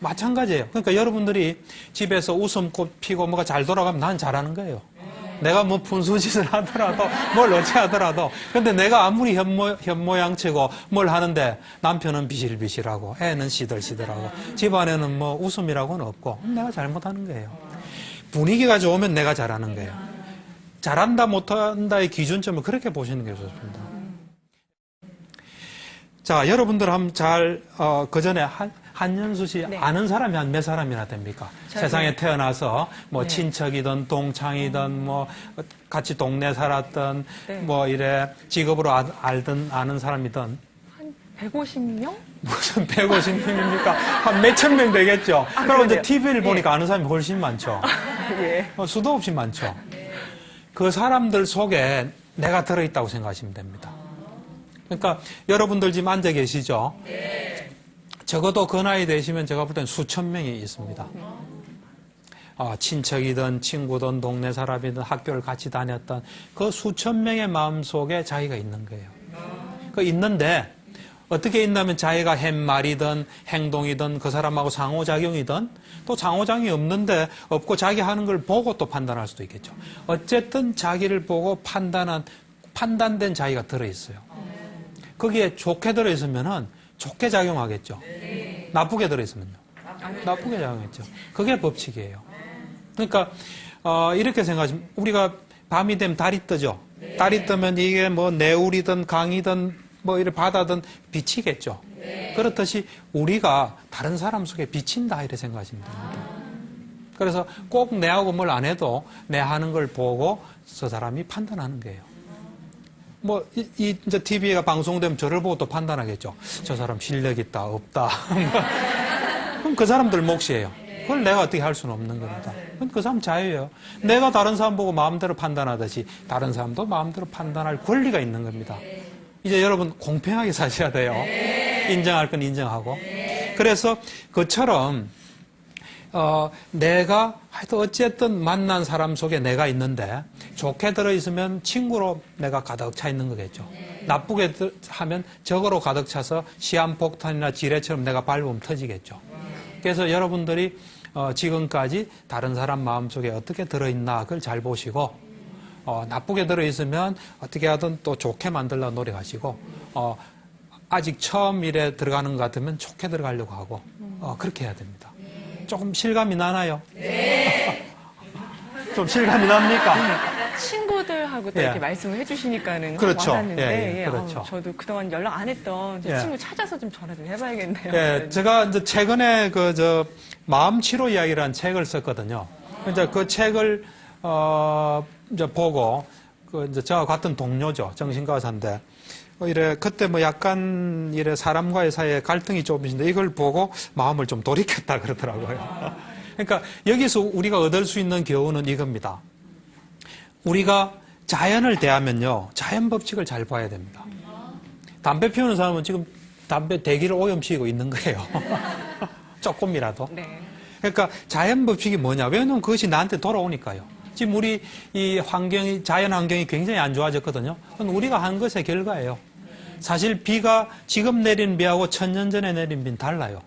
마찬가지예요. 그러니까 여러분들이 집에서 웃음꽃 피고 뭐가 잘 돌아가면 난 잘하는 거예요. 내가 뭐 분수짓을 하더라도 뭘 어찌 하더라도 근데 내가 아무리 현모양치고 뭘 하는데 남편은 비실비실하고 애는 시들시들하고 집안에는 뭐 웃음이라고는 없고 내가 잘못하는 거예요. 분위기가 좋으면 내가 잘하는 거예요. 잘한다 못한다의 기준점을 그렇게 보시는 게 좋습니다. 자, 여러분들 한번 그 전에 한연수 씨 아는 사람이 한 몇 사람이나 됩니까? 세상에 태어나서 뭐 친척이든 동창이든 뭐 같이 동네 살았던 뭐 이래 직업으로 아는 사람이든 한 150명? 무슨 150명입니까? 한 몇천 명 되겠죠. 그럼 이제 TV를 보니까 아는 사람이 훨씬 많죠. 수도 없이 많죠. 그 사람들 속에 내가 들어있다고 생각하시면 됩니다. 그러니까 여러분들 지금 앉아 계시죠? 적어도 그 나이 되시면 제가 볼 땐 수천 명이 있습니다. 친척이든 친구든 동네 사람이든 학교를 같이 다녔던 그 수천 명의 마음속에 자기가 있는 거예요. 그 있는데 어떻게 있냐면 자기가 한 말이든 행동이든 그 사람하고 상호작용이든 또 상호작용이 없고 자기 하는 걸 보고 또 판단할 수도 있겠죠. 어쨌든 자기를 보고 판단된 자기가 들어있어요. 거기에 좋게 들어있으면은 좋게 작용하겠죠. 나쁘게 들어있으면요. 나쁘게 작용했죠. 그게 법칙이에요. 그러니까 이렇게 생각하시면 우리가 밤이 되면 달이 뜨죠. 달이 뜨면 이게 뭐 내울이든 강이든 뭐 이런 바다든 비치겠죠. 그렇듯이 우리가 다른 사람 속에 비친다 이렇게 생각하시면 됩니다. 그래서 꼭 내하고 뭘 안 해도 내 하는 걸 보고 저 사람이 판단하는 거예요. 뭐, 이제 TV가 방송되면 저를 보고 또 판단하겠죠. 저 사람 실력 있다, 없다. 그럼 그 사람들 몫이에요. 그걸 내가 어떻게 할 수는 없는 겁니다. 그건 그 사람 자유예요. 내가 다른 사람 보고 마음대로 판단하듯이 다른 사람도 마음대로 판단할 권리가 있는 겁니다. 이제 여러분 공평하게 사셔야 돼요. 인정할 건 인정하고. 그래서 그처럼 내가 하여튼 어쨌든 만난 사람 속에 내가 있는데 좋게 들어있으면 친구로 내가 가득 차 있는 거겠죠. 나쁘게 하면 적으로 가득 차서 시한폭탄이나 지뢰처럼 내가 밟으면 터지겠죠. 그래서 여러분들이 지금까지 다른 사람 마음속에 어떻게 들어있나 그걸 잘 보시고 나쁘게 들어있으면 어떻게 하든 또 좋게 만들려고 노력하시고 아직 처음 일에 들어가는 것 같으면 좋게 들어가려고 하고 그렇게 해야 됩니다. 조금 실감이 나나요? 네. 좀 실감이 납니까? 친구들하고 또 이렇게 말씀을 해주시니까는 그렇죠. 와닿는데 그렇죠. 저도 그동안 연락 안 했던 친구 찾아서 좀 전화 좀 해봐야겠네요. 제가 이제 최근에 마음 치료 이야기라는 책을 썼거든요. 이제 그 책을 이제 보고 이제 저와 같은 동료죠. 정신과 의사인데. 그때 뭐 약간 사람과의 사이에 갈등이 좀 있는데 이걸 보고 마음을 좀 돌이켰다 그러더라고요. 그러니까 여기서 우리가 얻을 수 있는 교훈은 이겁니다. 우리가 자연을 대하면요. 자연 법칙을 잘 봐야 됩니다. 담배 피우는 사람은 지금 담배 대기를 오염시키고 있는 거예요. 조금이라도. 그러니까 자연 법칙이 뭐냐? 왜냐면 그것이 나한테 돌아오니까요. 지금 우리 이 환경이, 자연 환경이 굉장히 안 좋아졌거든요. 그건 우리가 한 것의 결과예요. 사실 비가 지금 내리는 비하고 1000년 전에 내린 비는 달라요.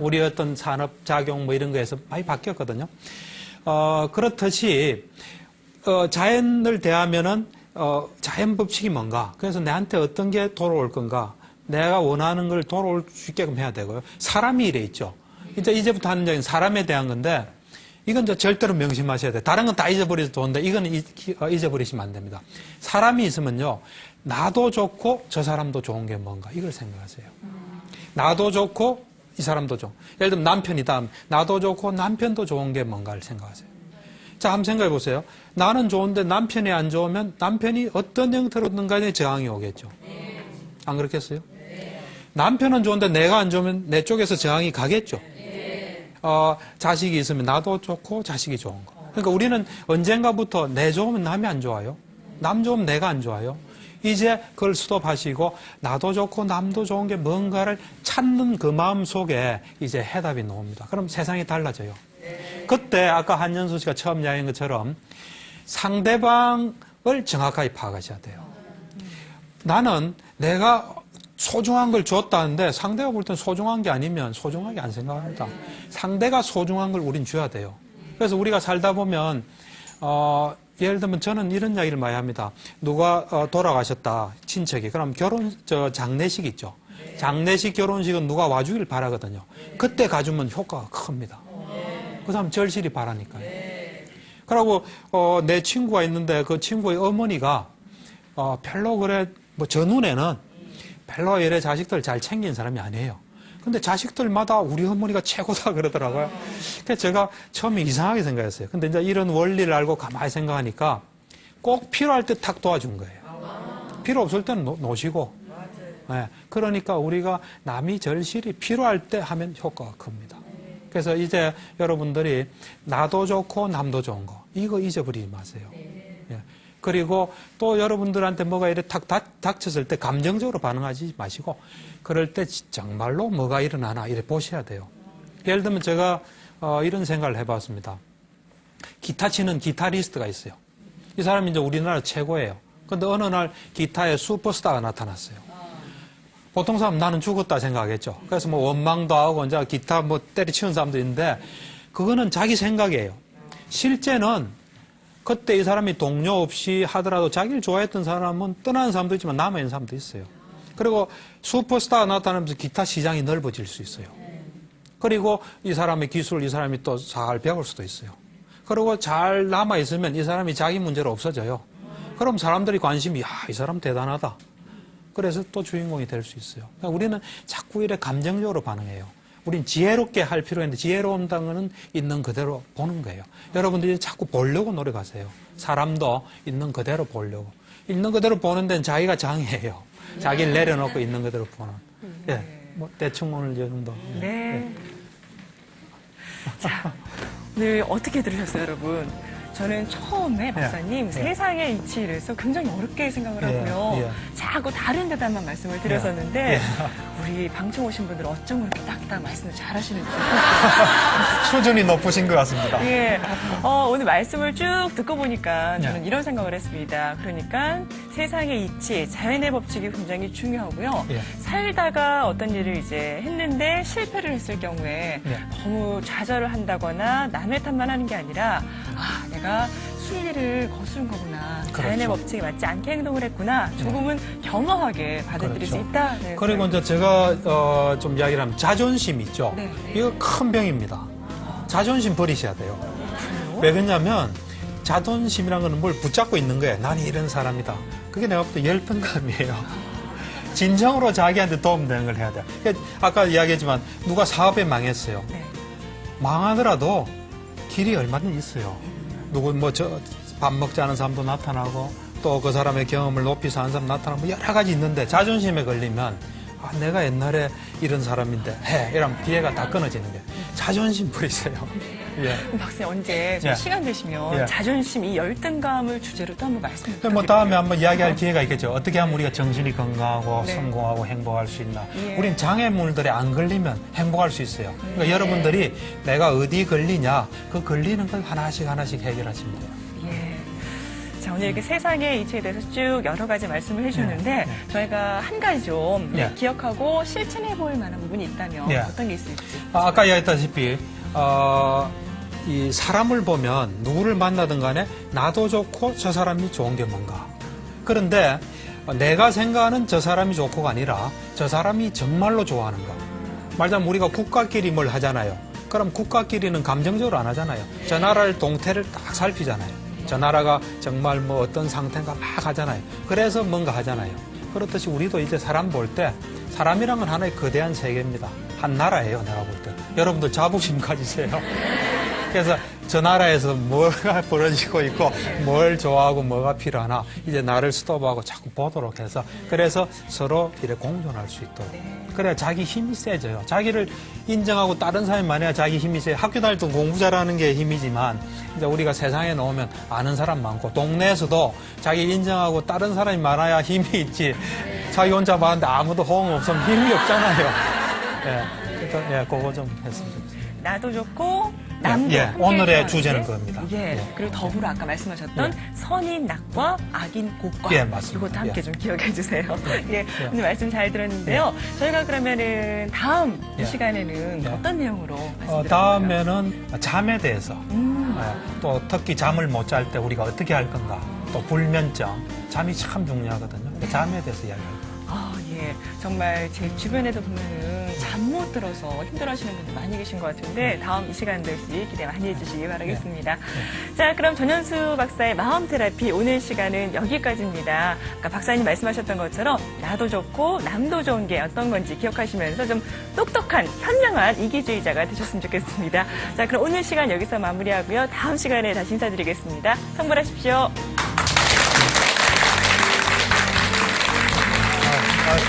우리 어떤 산업작용 뭐 이런 거에서 많이 바뀌었거든요. 그렇듯이, 자연을 대하면은, 자연 법칙이 뭔가. 그래서 내한테 어떤 게 돌아올 건가. 내가 원하는 걸 돌아올 수 있게끔 해야 되고요. 사람이 이래 있죠. 이제부터 하는 얘기는 사람에 대한 건데, 이건 절대로 명심하셔야 돼요. 다른 건 다 잊어버려도 좋은데, 이건 잊어버리시면 안 됩니다. 사람이 있으면요, 나도 좋고 저 사람도 좋은 게 뭔가, 이걸 생각하세요. 나도 좋고 이 사람도 좋고. 예를 들면 남편이다. 나도 좋고 남편도 좋은 게 뭔가를 생각하세요. 자, 한번 생각해 보세요. 나는 좋은데 남편이 안 좋으면 남편이 어떤 형태로든 간에 저항이 오겠죠. 안 그렇겠어요? 남편은 좋은데 내가 안 좋으면 내 쪽에서 저항이 가겠죠. 자식이 있으면 나도 좋고 자식이 좋은 거. 그러니까 우리는 언젠가부터 내 좋으면 남이 안 좋아요. 남 좋으면 내가 안 좋아요. 이제 그걸 스톱하시고 나도 좋고 남도 좋은 게 뭔가를 찾는 그 마음 속에 이제 해답이 나옵니다. 그럼 세상이 달라져요. 그때 아까 한연수 씨가 처음 이야기한 것처럼 상대방을 정확하게 파악하셔야 돼요. 나는 내가 소중한 걸 줬다는데 상대가 볼 땐 소중한 게 아니면 소중하게 안 생각합니다. 상대가 소중한 걸 우린 줘야 돼요. 그래서 우리가 살다 보면 예를 들면 저는 이런 이야기를 많이 합니다. 누가 돌아가셨다 친척이 그럼 장례식 있죠. 장례식 결혼식은 누가 와주길 바라거든요. 그때 가주면 효과가 큽니다. 그 사람 절실히 바라니까요. 그리고 내 친구가 있는데 그 친구의 어머니가 별로 그래 뭐 저 눈에는 별로 이래 자식들 잘 챙긴 사람이 아니에요. 근데 자식들마다 우리 어머니가 최고다 그러더라고요. 그래서 제가 처음에 이상하게 생각했어요. 근데 이제 이런 원리를 알고 가만히 생각하니까 꼭 필요할 때 탁 도와준 거예요. 필요 없을 때는 놓으시고. 네. 그러니까 우리가 남이 절실히 필요할 때 하면 효과가 큽니다. 그래서 이제 여러분들이 나도 좋고 남도 좋은 거 이거 잊어버리지 마세요. 예. 그리고 또 여러분들한테 뭐가 이래 탁 닥쳤을 때 감정적으로 반응하지 마시고 그럴 때 정말로 뭐가 일어나나 이래 보셔야 돼요. 예를 들면 제가 이런 생각을 해봤습니다. 기타 치는 기타리스트가 있어요. 이 사람이 이제 우리나라 최고예요. 근데 어느 날 기타에 슈퍼스타가 나타났어요. 보통 사람 나는 죽었다 생각하겠죠. 그래서 뭐 원망도 하고 이제 기타 뭐 때려치는 사람도 있는데 그거는 자기 생각이에요. 실제는 그때 이 사람이 동료 없이 하더라도 자기를 좋아했던 사람은 떠나는 사람도 있지만 남아있는 사람도 있어요. 그리고 슈퍼스타가 나타나면서 기타 시장이 넓어질 수 있어요. 그리고 이 사람의 기술을 이 사람이 또 잘 배울 수도 있어요. 그리고 잘 남아있으면 이 사람이 자기 문제로 없어져요. 그럼 사람들이 관심이 이 사람 대단하다. 그래서 또 주인공이 될 수 있어요. 그러니까 우리는 자꾸 이래 감정적으로 반응해요. 우린 지혜롭게 할 필요가 있는데 지혜로운다는 것은 있는 그대로 보는 거예요. 여러분들이 자꾸 보려고 노력하세요. 사람도 있는 그대로 보려고. 있는 그대로 보는 데는 자기가 장애예요. 자기를 내려놓고 있는 그대로 보는. 예, 뭐 대충 오늘 이 정도. 네. 예. 자, 오늘 어떻게 들으셨어요, 여러분? 저는 처음에 박사님 세상의 이치에 대해서 굉장히 어렵게 생각을 하고요. 자꾸 다른 데다만 말씀을 드렸었는데 우리 방청 오신 분들 어쩜 그렇게 딱딱 말씀을 잘하시는지 수준이 높으신 것 같습니다. 예. 오늘 말씀을 쭉 듣고 보니까 저는 이런 생각을 했습니다. 그러니까 세상의 이치, 자연의 법칙이 굉장히 중요하고요. 살다가 어떤 일을 이제 했는데 실패를 했을 경우에 너무 좌절을 한다거나 남의 탓만 하는 게 아니라 내가 순리를 거스른 거구나. 그렇죠. 자연의 법칙에 맞지 않게 행동을 했구나. 조금은 겸허하게 받아들일 수 있다. 네, 그리고 이제 제가 좀 이야기를 하면 자존심 있죠. 이거 큰 병입니다. 자존심 버리셔야 돼요. 왜 그러냐면 자존심이라는 거는 뭘 붙잡고 있는 거예요. 나는 이런 사람이다. 그게 내가 볼 때 열등감이에요. 진정으로 자기한테 도움되는 걸 해야 돼요. 아까 이야기했지만 누가 사업에 망했어요. 망하더라도 길이 얼마든지 있어요. 누구 밥 먹지 않은 사람도 나타나고 또 그 사람의 경험을 높이 사는 사람 나타나고 여러 가지 있는데 자존심에 걸리면 내가 옛날에 이런 사람인데 이러면 기회가 다 끊어지는 거예요. 자존심 버리세요. 예. 박사님 언제 좀 예. 시간 되시면 예. 자존심, 이 열등감을 주제로 또 한번 말씀 뭐 부탁드릴게요. 다음에 한번 이야기할 기회가 있겠죠. 어떻게 하면 우리가 정신이 건강하고 네. 성공하고 행복할 수 있나. 예. 우린 장애물들에 안 걸리면 행복할 수 있어요. 그러니까 여러분들이 내가 어디 걸리냐, 그 걸리는 걸 하나씩 해결하시면 돼요. 예. 자, 오늘 이렇게 세상의 이치에 대해서 쭉 여러 가지 말씀을 해주셨는데 저희가 한 가지 좀 기억하고 실천해 볼 만한 부분이 있다면 어떤 게 있을지. 아까 이야기했다시피 이 사람을 보면 누구를 만나든 간에 나도 좋고 저 사람이 좋은 게 뭔가. 그런데 내가 생각하는 저 사람이 좋고가 아니라 저 사람이 정말로 좋아하는 거. 말하자면 우리가 국가끼리 뭘 하잖아요. 그럼 국가끼리는 감정적으로 안 하잖아요. 저 나라를 동태를 딱 살피잖아요. 저 나라가 정말 뭐 어떤 상태인가 막 하잖아요. 그래서 뭔가 하잖아요. 그렇듯이 우리도 이제 사람 볼 때 사람이란 건 하나의 거대한 세계입니다. 한 나라예요, 내가 볼 때. 여러분들 자부심 가지세요. 그래서 저 나라에서 뭐가 벌어지고 있고 뭘 좋아하고 뭐가 필요하나 이제 나를 스톱하고 자꾸 보도록 해서 그래서 서로 이렇게 공존할 수 있도록. 그래야 자기 힘이 세져요. 자기를 인정하고 다른 사람이 많아야 자기 힘이 세요. 학교 다닐 때 공부 잘하는 게 힘이지만 이제 우리가 세상에 나오면 아는 사람 많고 동네에서도 자기 인정하고 다른 사람이 많아야 힘이 있지. 자기 혼자 많은데 아무도 호응 없으면 힘이 없잖아요. 예. 그러니까 그거 좀 했으면 좋겠습니다. 나도 좋고 남도 함께 오늘의 좋아하는 주제는 게? 그겁니다. 그리고 더불어 아까 말씀하셨던 선인 낙과 악인 곡과 맞습니다. 이것도 함께 좀 기억해 주세요. 오늘 말씀 잘 들었는데요. 저희가 그러면은 다음 이 시간에는 어떤 내용으로 말씀드릴까요? 다음에는 잠에 대해서 또 특히 잠을 못 잘 때 우리가 어떻게 할 건가 또 불면증 잠이 참 중요하거든요. 잠에 대해서 이야기합니다. 정말 제 주변에도 보면은 잠 못 들어서 힘들어하시는 분들 많이 계신 것 같은데 다음 이 시간들씩 기대 많이 해주시기 바라겠습니다. 자, 그럼 전현수 박사의 마음 테라피 오늘 시간은 여기까지입니다. 아까 박사님 말씀하셨던 것처럼 나도 좋고 남도 좋은 게 어떤 건지 기억하시면서 좀 똑똑한 현명한 이기주의자가 되셨으면 좋겠습니다. 자, 그럼 오늘 시간 여기서 마무리하고요. 다음 시간에 다시 인사드리겠습니다. 성불하십시오.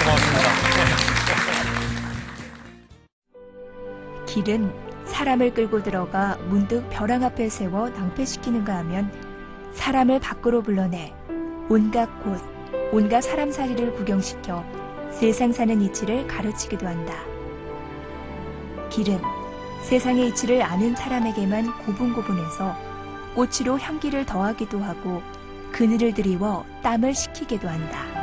고맙습니다. 길은 사람을 끌고 들어가 문득 벼랑 앞에 세워 낭패시키는가 하면 사람을 밖으로 불러내 온갖 곳, 온갖 사람살이를 구경시켜 세상 사는 이치를 가르치기도 한다. 길은 세상의 이치를 아는 사람에게만 고분고분해서 꽃으로 향기를 더하기도 하고 그늘을 드리워 땀을 식히기도 한다.